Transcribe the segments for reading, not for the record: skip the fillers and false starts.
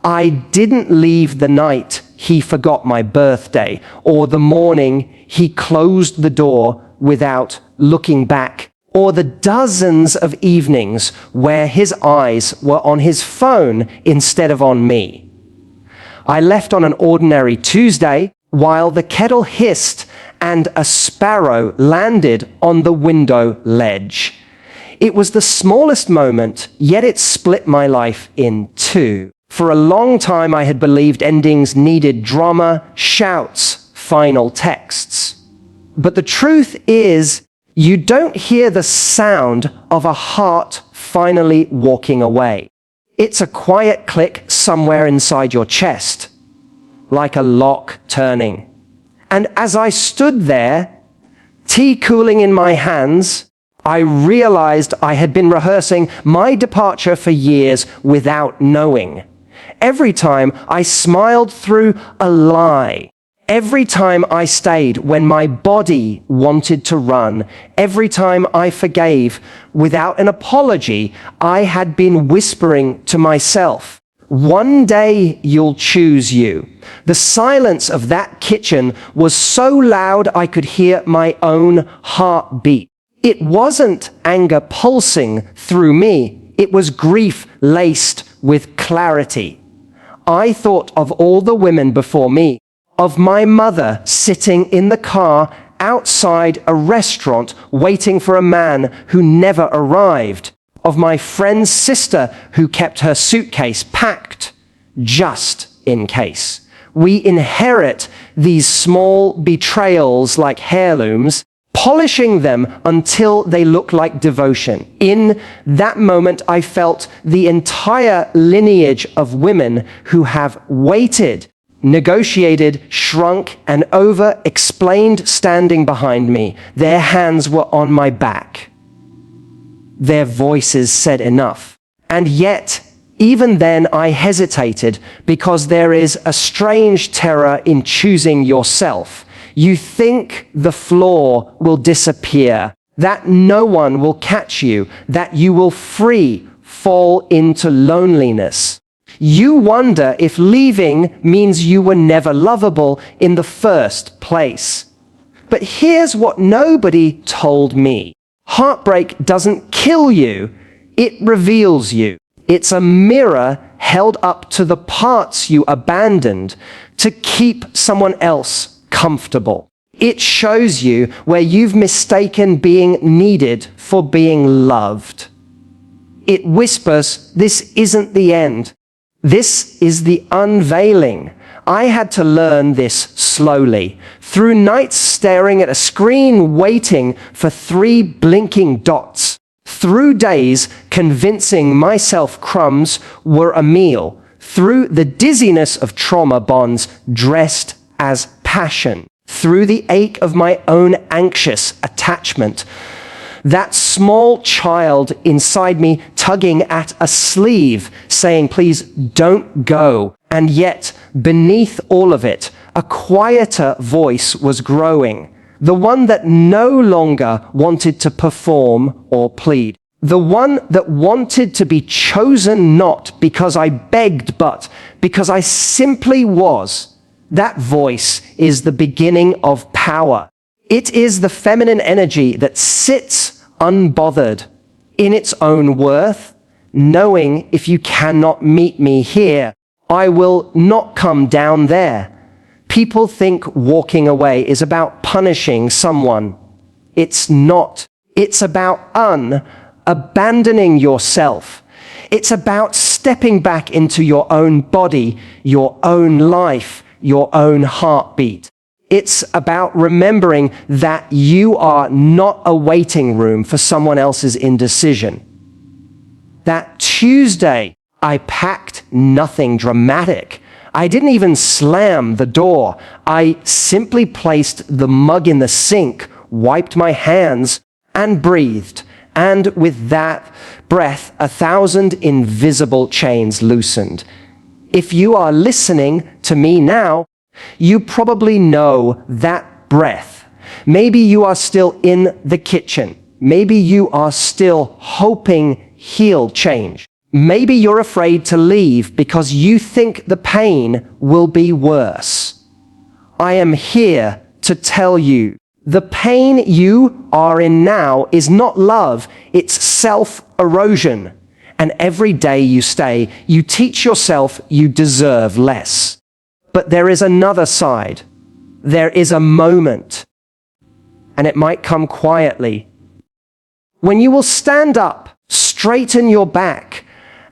I didn't leave the night he forgot my birthday, or the morning he closed the door without looking back, or the dozens of evenings where his eyes were on his phone instead of on me. I left on an ordinary Tuesday while the kettle hissed and a sparrow landed on the window ledge. It was the smallest moment, yet it split my life in two. For a long time I had believed endings needed drama, shouts, final texts. But the truth is, you don't hear the sound of a heart finally walking away. It's a quiet click somewhere inside your chest, like a lock turning. And as I stood there, tea cooling in my hands, I realized I had been rehearsing my departure for years without knowing. Every time I smiled through a lie, every time I stayed when my body wanted to run, every time I forgave without an apology, I had been whispering to myself, one day you'll choose you. The silence of that kitchen was so loud I could hear my own heartbeat. It wasn't anger pulsing through me, it was grief laced with clarity. I thought of all the women before me, of my mother sitting in the car outside a restaurant waiting for a man who never arrived, of my friend's sister who kept her suitcase packed just in case. We inherit these small betrayals like heirlooms, polishing them until they look like devotion. In that moment, I felt the entire lineage of women who have waited, negotiated, shrunk, and over-explained standing behind me. Their hands were on my back. Their voices said enough. And yet, even then I hesitated because there is a strange terror in choosing yourself. You think the floor will disappear, that no one will catch you, that you will free fall into loneliness. You wonder if leaving means you were never lovable in the first place. But here's what nobody told me. Heartbreak doesn't kill you, it reveals you. It's a mirror held up to the parts you abandoned to keep someone else comfortable. It shows you where you've mistaken being needed for being loved. It whispers, this isn't the end. This is the unveiling. I had to learn this slowly, through nights staring at a screen waiting for 3 blinking dots, through days convincing myself crumbs were a meal, through the dizziness of trauma bonds dressed as passion, through the ache of my own anxious attachment. That small child inside me tugging at a sleeve, saying, please don't go. And yet, beneath all of it, a quieter voice was growing. The one that no longer wanted to perform or plead. The one that wanted to be chosen not because I begged, but because I simply was. That voice is the beginning of power. It is the feminine energy that sits unbothered in its own worth, knowing if you cannot meet me here, I will not come down there. People think walking away is about punishing someone. It's not. It's about abandoning yourself. It's about stepping back into your own body, your own life, your own heartbeat. It's about remembering that you are not a waiting room for someone else's indecision. That Tuesday, I packed nothing dramatic. I didn't even slam the door. I simply placed the mug in the sink, wiped my hands, and breathed. And with that breath, 1,000 invisible chains loosened. If you are listening to me now, you probably know that breath. Maybe you are still in the kitchen. Maybe you are still hoping he'll change. Maybe you're afraid to leave because you think the pain will be worse. I am here to tell you, the pain you are in now is not love, it's self-erosion. And every day you stay, you teach yourself you deserve less. But there is another side. There is a moment, and it might come quietly, when you will stand up, straighten your back,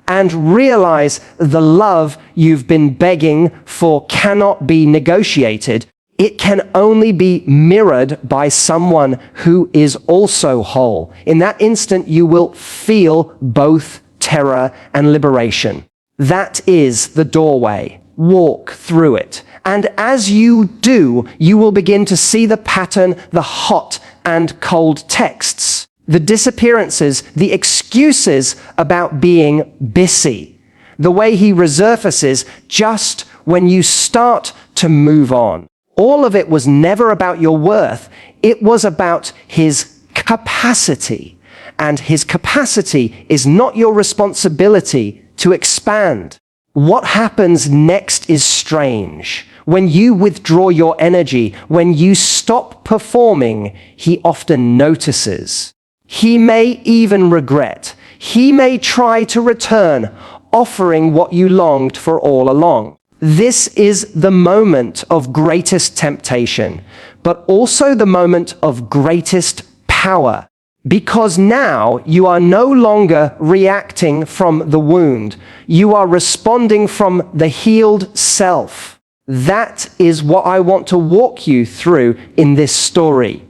and realize the love you've been begging for cannot be negotiated. It can only be mirrored by someone who is also whole. In that instant, you will feel both terror and liberation. That is the doorway. Walk through it. And as you do, you will begin to see the pattern, the hot and cold texts, the disappearances, the excuses about being busy, the way he resurfaces just when you start to move on. All of it was never about your worth. It was about his capacity. And his capacity is not your responsibility to expand. What happens next is strange. When you withdraw your energy, when you stop performing, he often notices. He may even regret. He may try to return, offering what you longed for all along. This is the moment of greatest temptation, but also the moment of greatest power. Because now you are no longer reacting from the wound. You are responding from the healed self. That is what I want to walk you through in this story.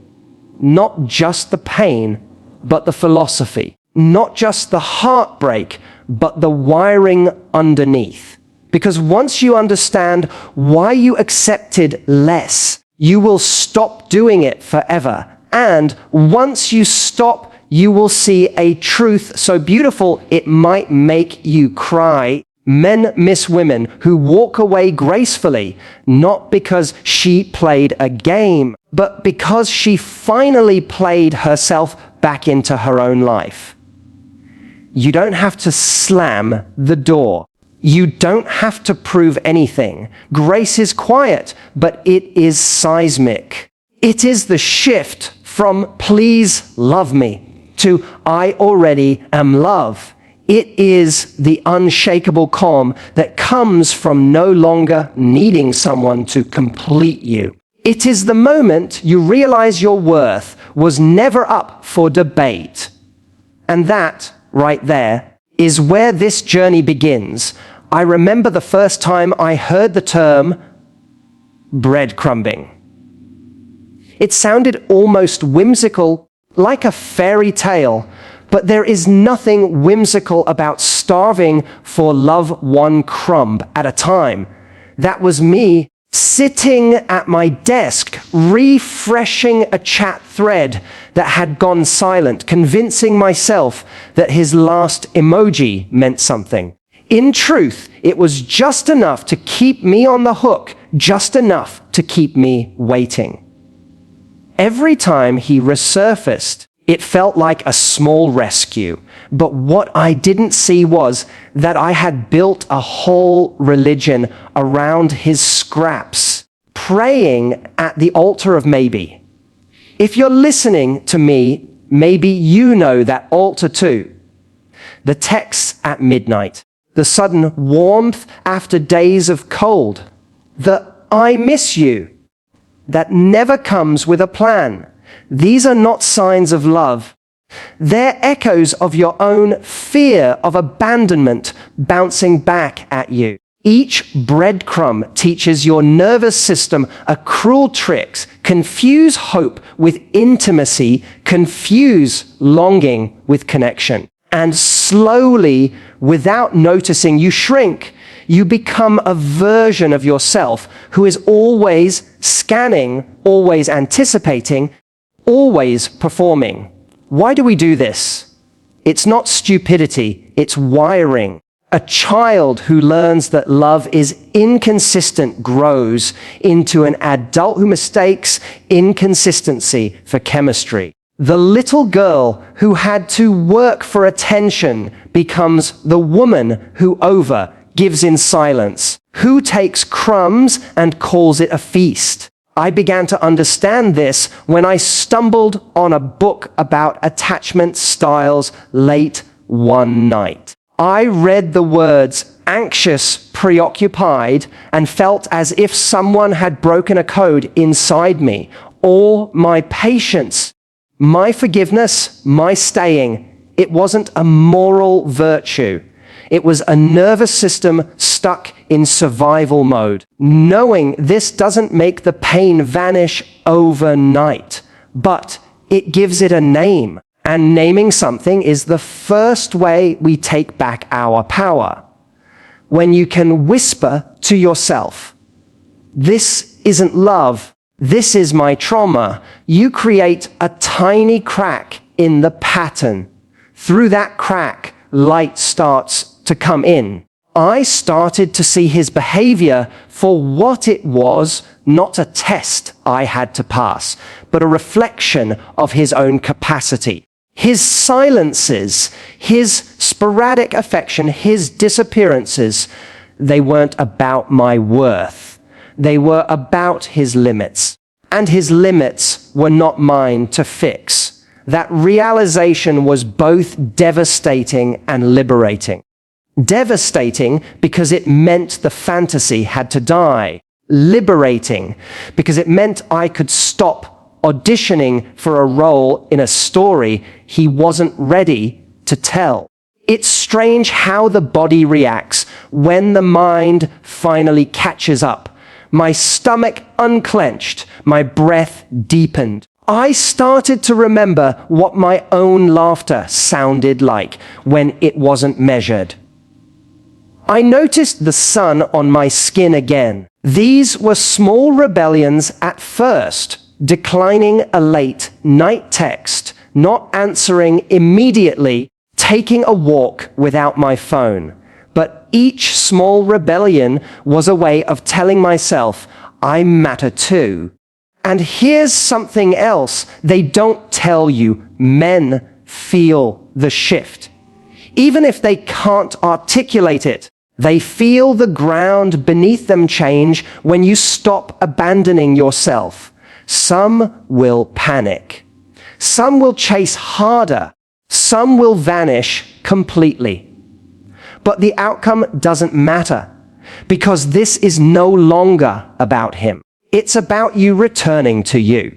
Not just the pain, but the philosophy. Not just the heartbreak, but the wiring underneath. Because once you understand why you accepted less, you will stop doing it forever. And once you stop, you will see a truth so beautiful it might make you cry. Men miss women who walk away gracefully, not because she played a game, but because she finally played herself back into her own life. You don't have to slam the door. You don't have to prove anything. Grace is quiet, but it is seismic. It is the shift from please love me to I already am love. It is the unshakable calm that comes from no longer needing someone to complete you. It is the moment you realize your worth was never up for debate. And that, right there, is where this journey begins. I remember the first time I heard the term breadcrumbing. It sounded almost whimsical, like a fairy tale, but there is nothing whimsical about starving for love one crumb at a time. That was me sitting at my desk, refreshing a chat thread that had gone silent, convincing myself that his last emoji meant something. In truth, it was just enough to keep me on the hook, just enough to keep me waiting. Every time he resurfaced, it felt like a small rescue. But what I didn't see was that I had built a whole religion around his scraps, praying at the altar of maybe. If you're listening to me, maybe you know that altar too. The texts at midnight, the sudden warmth after days of cold, the I miss you that never comes with a plan. These are not signs of love. They're echoes of your own fear of abandonment bouncing back at you. Each breadcrumb teaches your nervous system a cruel trick. Confuse hope with intimacy, confuse longing with connection. And slowly, without noticing, you shrink. You become a version of yourself who is always scanning, always anticipating, always performing. Why do we do this? It's not stupidity, it's wiring. A child who learns that love is inconsistent grows into an adult who mistakes inconsistency for chemistry. The little girl who had to work for attention becomes the woman who gives in silence, who takes crumbs and calls it a feast. I began to understand this when I stumbled on a book about attachment styles late one night. I read the words anxious, preoccupied, and felt as if someone had broken a code inside me. All my patience, my forgiveness, my staying, it wasn't a moral virtue. It was a nervous system stuck in survival mode. Knowing this doesn't make the pain vanish overnight, but it gives it a name. And naming something is the first way we take back our power. When you can whisper to yourself, "This isn't love, this is my trauma," you create a tiny crack in the pattern. Through that crack, light starts to come in. I started to see his behavior for what it was, not a test I had to pass, but a reflection of his own capacity. His silences, his sporadic affection, his disappearances, they weren't about my worth. They were about his limits. And his limits were not mine to fix. That realization was both devastating and liberating. Devastating because it meant the fantasy had to die. Liberating because it meant I could stop auditioning for a role in a story he wasn't ready to tell. It's strange how the body reacts when the mind finally catches up. My stomach unclenched, my breath deepened. I started to remember what my own laughter sounded like when it wasn't measured. I noticed the sun on my skin again. These were small rebellions at first, declining a late night text, not answering immediately, taking a walk without my phone. But each small rebellion was a way of telling myself, I matter too. And here's something else they don't tell you. Men feel the shift. Even if they can't articulate it, they feel the ground beneath them change when you stop abandoning yourself. Some will panic. Some will chase harder. Some will vanish completely. But the outcome doesn't matter, because this is no longer about him. It's about you returning to you.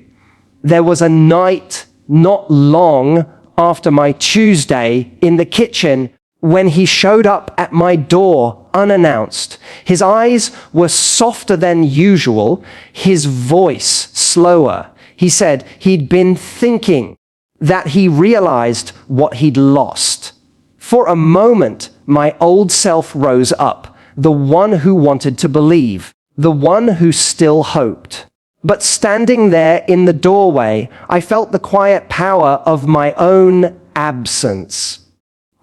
There was a night not long after my Tuesday in the kitchen when he showed up at my door unannounced. His eyes were softer than usual, his voice slower. He said he'd been thinking, that he realized what he'd lost. For a moment, my old self rose up, the one who wanted to believe, the one who still hoped. But standing there in the doorway, I felt the quiet power of my own absence.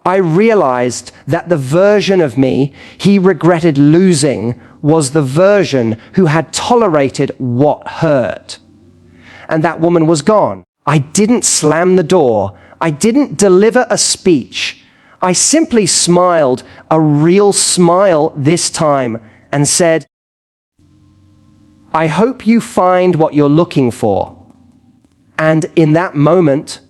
I realized that the version of me he regretted losing was the version who had tolerated what hurt. And that woman was gone. I didn't slam the door. I didn't deliver a speech. I simply smiled, a real smile this time, and said, I hope you find what you're looking for. And in that moment,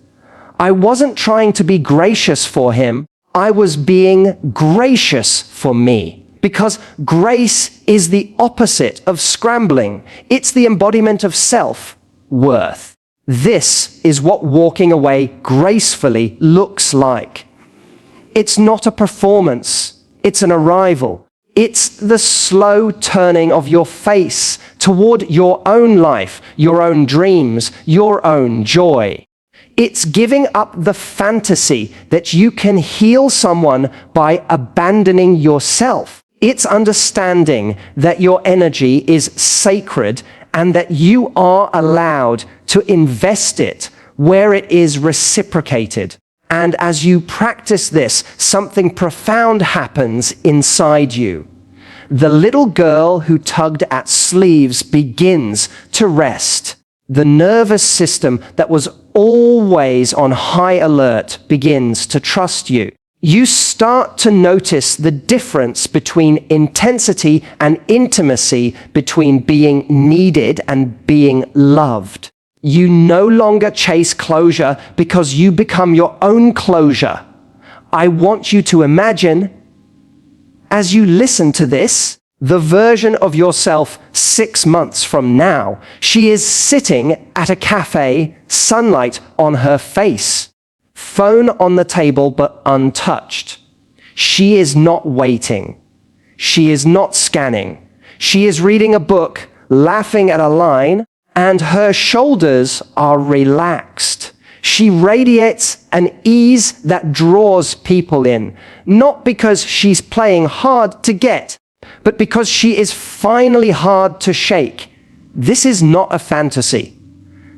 I wasn't trying to be gracious for him. I was being gracious for me. Because grace is the opposite of scrambling. It's the embodiment of self-worth. This is what walking away gracefully looks like. It's not a performance. It's an arrival. It's the slow turning of your face toward your own life, your own dreams, your own joy. It's giving up the fantasy that you can heal someone by abandoning yourself. It's understanding that your energy is sacred and that you are allowed to invest it where it is reciprocated. And as you practice this, something profound happens inside you. The little girl who tugged at sleeves begins to rest. The nervous system that was always on high alert begins to trust you. You start to notice the difference between intensity and intimacy, between being needed and being loved. You no longer chase closure because you become your own closure. I want you to imagine, as you listen to this, the version of yourself 6 months from now. She is sitting at a cafe, sunlight on her face, phone on the table but untouched. She is not waiting. She is not scanning. She is reading a book, laughing at a line, and her shoulders are relaxed. She radiates an ease that draws people in, not because she's playing hard to get, but because she is finally hard to shake. This is not a fantasy.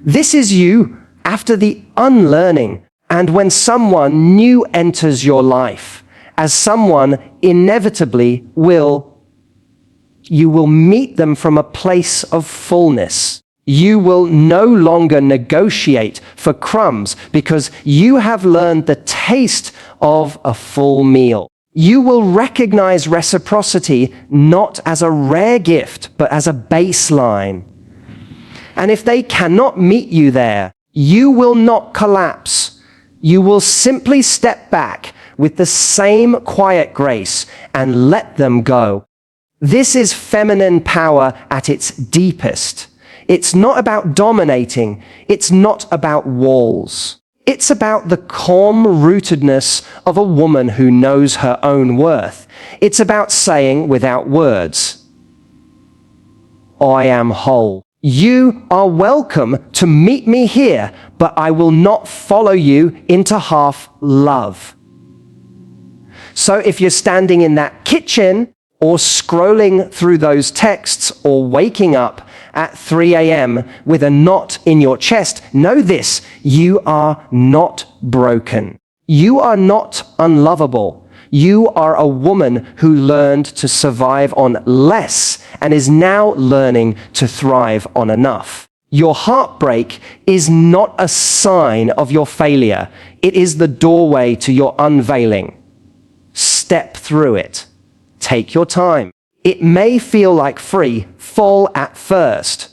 This is you after the unlearning. And when someone new enters your life, as someone inevitably will, you will meet them from a place of fullness. You will no longer negotiate for crumbs because you have learned the taste of a full meal. You will recognize reciprocity not as a rare gift, but as a baseline. And if they cannot meet you there, you will not collapse. You will simply step back with the same quiet grace and let them go. This is feminine power at its deepest. It's not about dominating. It's not about walls. It's about the calm rootedness of a woman who knows her own worth. It's about saying without words, I am whole. You are welcome to meet me here, but I will not follow you into half love. So if you're standing in that kitchen or scrolling through those texts or waking up at 3 a.m. with a knot in your chest, know this: you are not broken. You are not unlovable. You are a woman who learned to survive on less and is now learning to thrive on enough. Your heartbreak is not a sign of your failure. It is the doorway to your unveiling. Step through it. Take your time. It may feel like free fall at first,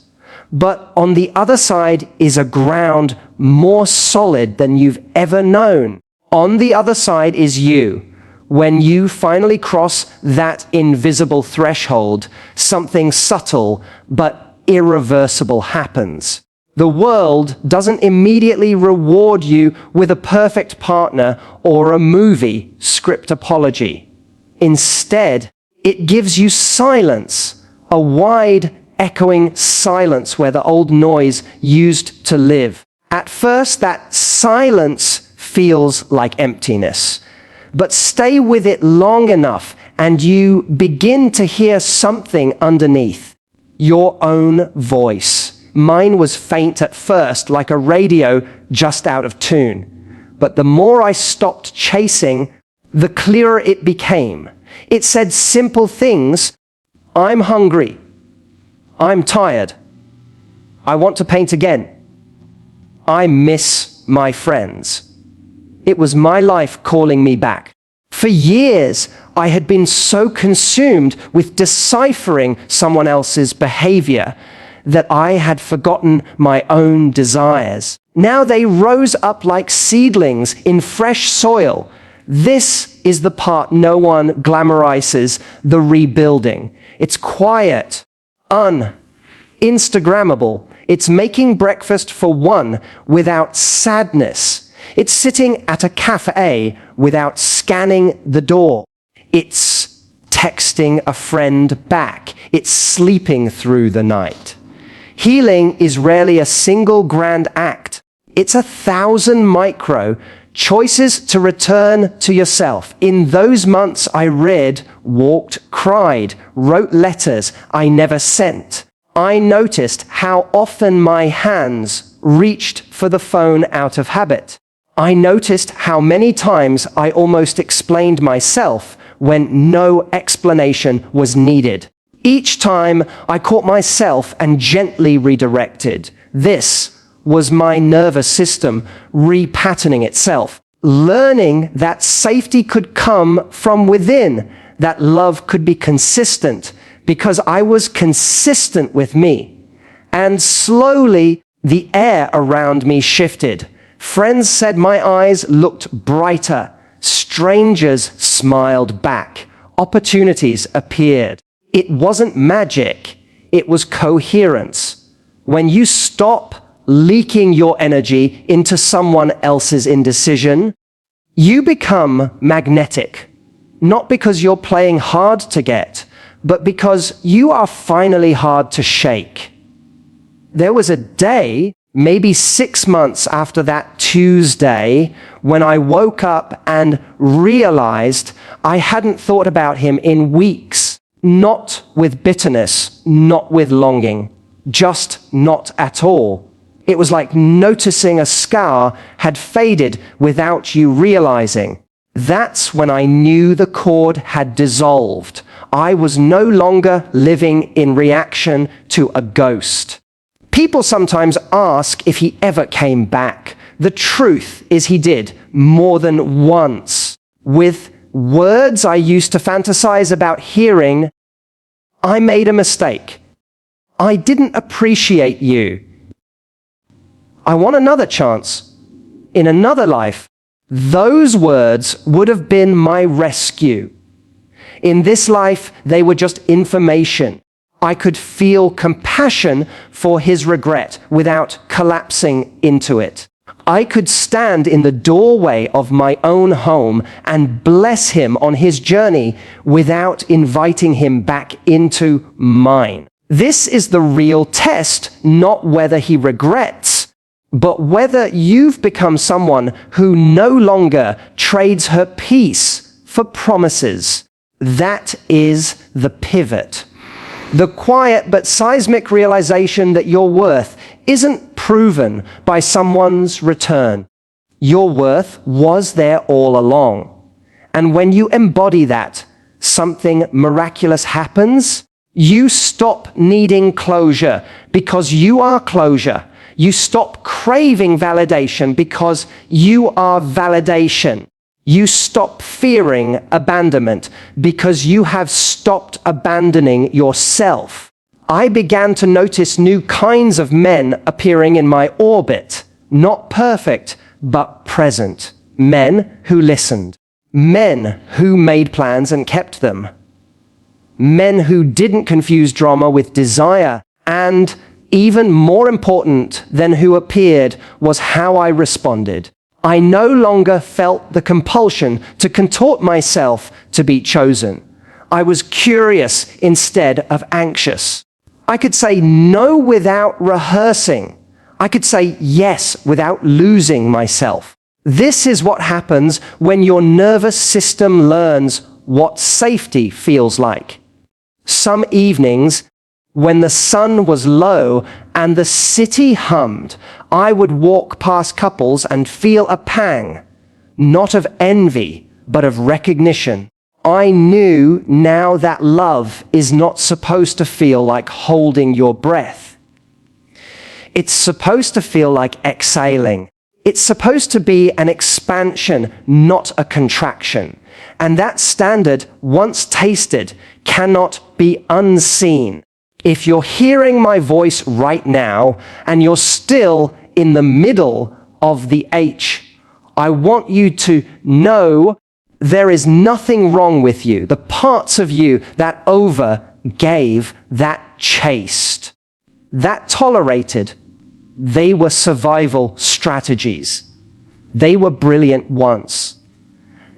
but on the other side is a ground more solid than you've ever known. On the other side is you. When you finally cross that invisible threshold, something subtle but irreversible happens. The world doesn't immediately reward you with a perfect partner or a movie script apology. Instead, it gives you silence, a wide, echoing silence where the old noise used to live. At first, that silence feels like emptiness, but stay with it long enough and you begin to hear something underneath. Your own voice. Mine was faint at first, like a radio just out of tune. But the more I stopped chasing, the clearer it became. It said simple things. I'm hungry. I'm tired. I want to paint again. I miss my friends. It was my life calling me back. For years, I had been so consumed with deciphering someone else's behavior that I had forgotten my own desires. Now they rose up like seedlings in fresh soil. This is the part no one glamorizes: the rebuilding. It's quiet, Instagrammable. It's making breakfast for one without sadness. It's sitting at a cafe without scanning the door. It's texting a friend back. It's sleeping through the night. Healing is rarely a single grand act. It's 1,000 micro choices to return to yourself. In those months, I read, walked, cried, wrote letters I never sent. I noticed how often my hands reached for the phone out of habit. I noticed how many times I almost explained myself when no explanation was needed. Each time I caught myself and gently redirected. This was my nervous system repatterning itself, learning that safety could come from within, that love could be consistent, because I was consistent with me. And slowly, the air around me shifted. Friends said my eyes looked brighter. Strangers smiled back. Opportunities appeared. It wasn't magic. It was coherence. When you stop leaking your energy into someone else's indecision, you become magnetic. Not because you're playing hard to get, but because you are finally hard to shake. There was a day, maybe 6 months after that Tuesday, when I woke up and realized I hadn't thought about him in weeks. Not with bitterness, not with longing, just not at all. It was like noticing a scar had faded without you realizing. That's when I knew the cord had dissolved. I was no longer living in reaction to a ghost. People sometimes ask if he ever came back. The truth is he did, more than once. With words I used to fantasize about hearing, I made a mistake. I didn't appreciate you. I want another chance. In another life, those words would have been my rescue. In this life, they were just information. I could feel compassion for his regret without collapsing into it. I could stand in the doorway of my own home and bless him on his journey without inviting him back into mine. This is the real test, not whether he regrets, but whether you've become someone who no longer trades her peace for promises. That is the pivot. The quiet but seismic realization that your worth isn't proven by someone's return. Your worth was there all along. And when you embody that, something miraculous happens. You stop needing closure because you are closure. You stop craving validation because you are validation. You stop fearing abandonment because you have stopped abandoning yourself. I began to notice new kinds of men appearing in my orbit, not perfect, but present. Men who listened. Men who made plans and kept them. Men who didn't confuse drama with desire. And even more important than who appeared was how I responded. I no longer felt the compulsion to contort myself to be chosen. I was curious instead of anxious. I could say no without rehearsing. I could say yes without losing myself. This is what happens when your nervous system learns what safety feels like. Some evenings, when the sun was low and the city hummed, I would walk past couples and feel a pang, not of envy, but of recognition. I knew now that love is not supposed to feel like holding your breath. It's supposed to feel like exhaling. It's supposed to be an expansion, not a contraction. And that standard, once tasted, cannot be unseen. If you're hearing my voice right now and you're still in the middle of the H, I want you to know there is nothing wrong with you. The parts of you that overgave, that chased, that tolerated, they were survival strategies. They were brilliant once.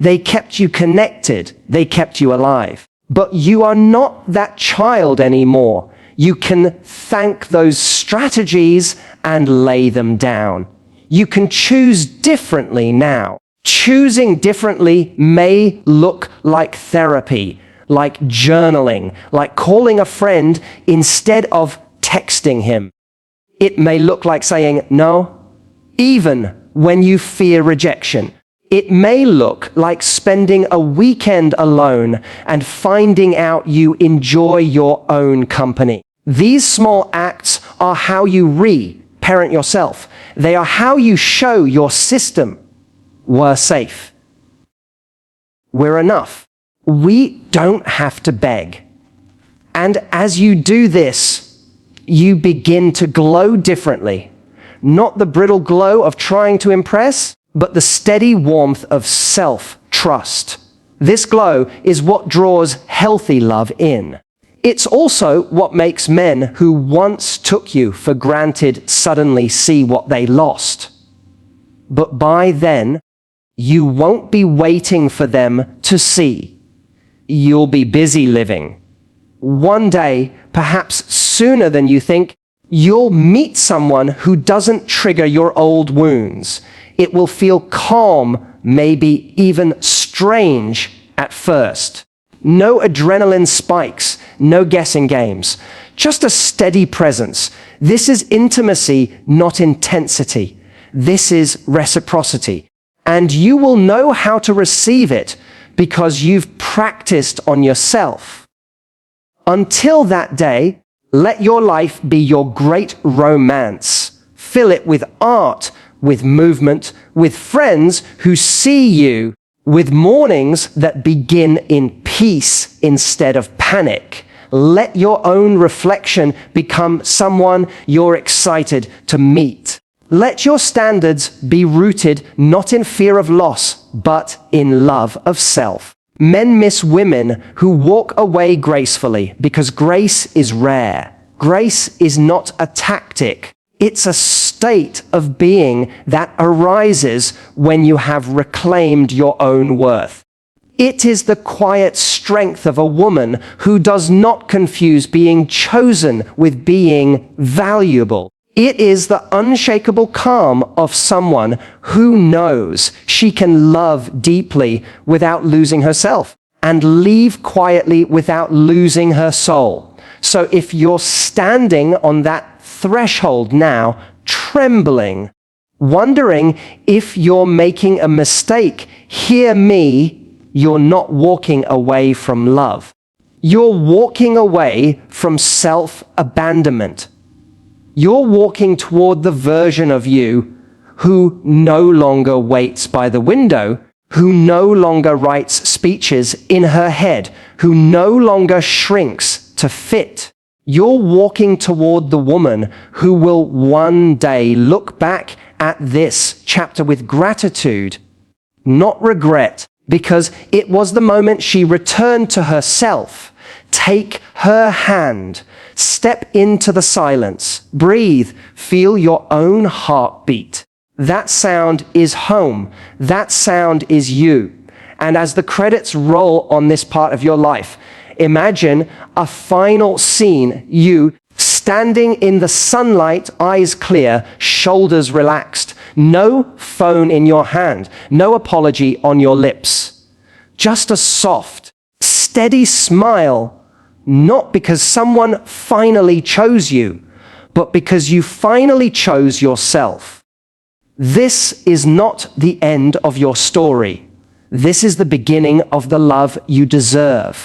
They kept you connected. They kept you alive. But you are not that child anymore. You can thank those strategies and lay them down. You can choose differently now. Choosing differently may look like therapy, like journaling, like calling a friend instead of texting him. It may look like saying no, even when you fear rejection. It may look like spending a weekend alone and finding out you enjoy your own company. These small acts are how you reparent parent yourself. They are how you show your system we're safe. We're enough. We don't have to beg. And as you do this, you begin to glow differently. Not the brittle glow of trying to impress, but the steady warmth of self-trust. This glow is what draws healthy love in. It's also what makes men who once took you for granted suddenly see what they lost. But by then, you won't be waiting for them to see. You'll be busy living. One day, perhaps sooner than you think, you'll meet someone who doesn't trigger your old wounds. It will feel calm, maybe even strange at first. No adrenaline spikes, no guessing games, just a steady presence. This is intimacy, not intensity. This is reciprocity. And you will know how to receive it because you've practiced on yourself. Until that day, let your life be your great romance. Fill it with art, with movement, with friends who see you, with mornings that begin in peace instead of panic. Let your own reflection become someone you're excited to meet. Let your standards be rooted not in fear of loss, but in love of self. Men miss women who walk away gracefully because grace is rare. Grace is not a tactic. It's a state of being that arises when you have reclaimed your own worth. It is the quiet strength of a woman who does not confuse being chosen with being valuable. It is the unshakable calm of someone who knows she can love deeply without losing herself and leave quietly without losing her soul. So if you're standing on that threshold now, trembling, wondering if you're making a mistake, hear me, you're not walking away from love. You're walking away from self-abandonment. You're walking toward the version of you who no longer waits by the window, who no longer writes speeches in her head, who no longer shrinks to fit. You're walking toward the woman who will one day look back at this chapter with gratitude, not regret, because it was the moment she returned to herself. Take her hand, step into the silence, breathe, feel your own heartbeat. That sound is home. That sound is you. And as the credits roll on this part of your life, imagine a final scene, you standing in the sunlight, eyes clear, shoulders relaxed, no phone in your hand, no apology on your lips. Just a soft, steady smile, not because someone finally chose you, but because you finally chose yourself. This is not the end of your story. This is the beginning of the love you deserve.